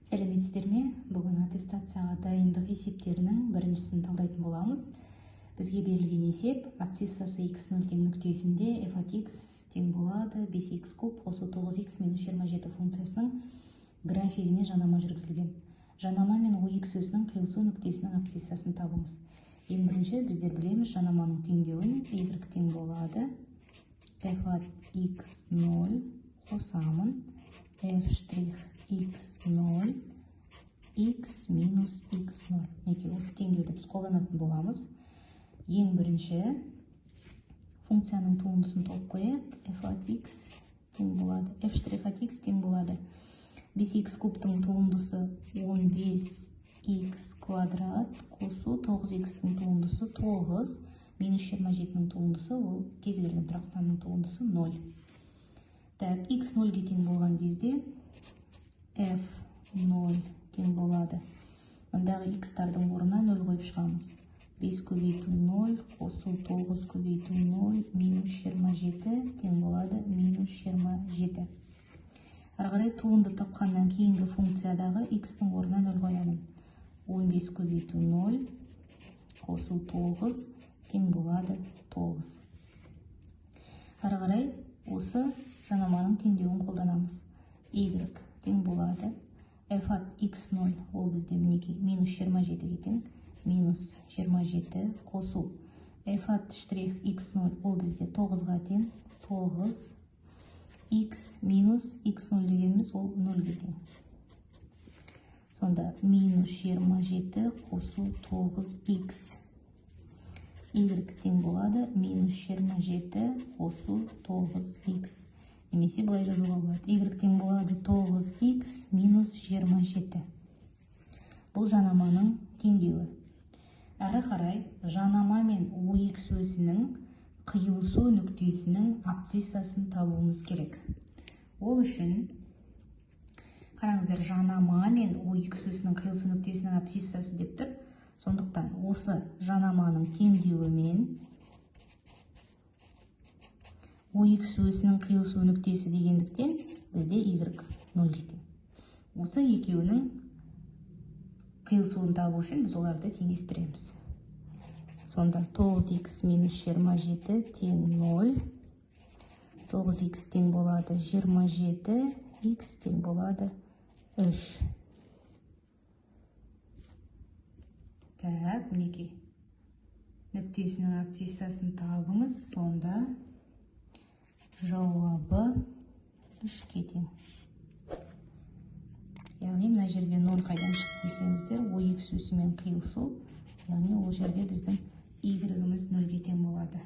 Сәлеметсіздер ме? Бүгін аттестацияға дайындық есептерінің біріншісін талдайтын боламыз. Бізге берілген есеп абсциссасы x0 тең нүктесінде f от x тең болады 5x куб қосу 9x минус 27 функциясының графигіне жанама жүргізілген. Жанама мен ox осінің қиылысу нүктесінің абсциссасын табыңыз. Ең бірінші біздер білеміз жанаманың теңдеуін y тең болады f от x0 қосамын f штрих x0 x минус x0. Неке осы теңдеуді біз қолданатын боламыз. Ең бірінші функцияның туындысын тауып қояйық. f от x тең болады f штрих от x тең болады 5x кубтың туындысы 15x квадрат қосу 9x-тің туындысы 9 минус 27-нің туындысы ол кез келген тұрақты санның туындысы 0. Так, x 0-ге тең болған кезде f 0 тең болады. Мұндағы x-тардың орнына 0 қойып шығамыз. 5 көбейту 0 қосу 9 көбейту 0 минус 27 тең болады минус 27. Ары қарай туынды тапқаннан кейінгі функциядағы x-тің орнына 0 қоямын. 15 көбейту 0 қосу 9 тең болады 9. Ары қарай осы жанаманың теңдеуін қолданамыз. Y тең болады f от x0 ол бізде мінекей минус 27-ге тең минус 27 қосу f от штрих x0 ол бізде 9-ға тең 9 x минус x0 дегеніміз ол 0-ге тең. Сонда минус 27 қосу 9x y тең болады минус 27 қосу 9x. Немесе былай жазуға болады. Y тең болады 9x минус 27. Бұл жанаманың теңдеуі. Әрі қарай жанама мен ox осінің қиылысу нүктесінің абсциссасын табуымыз керек. Ол үшін қараңыздар, жанама мен ox осінің қиылысу нүктесінің абсциссасы деп тұр. Сондықтан осы жанаманың теңдеуі мен ox осінің қиылысу нүктесі дегендіктен бізде y 0-ге тең. Осы екеуінің қиылысуын табу үшін біз оларды теңестіреміз. Сонда 9x минус 27 тең 0. 9x тең болады 27, x тең болады 3. Так, мінекей. Нүктесінің абсциссасын табыңыз, сонда жауабы 3-ке тең. Яғни мына жерде 0 қайдан шықты десеңіздер, ox осымен қиылысу, яғни ол жерде біздің y-іміз 0-ге тең болады.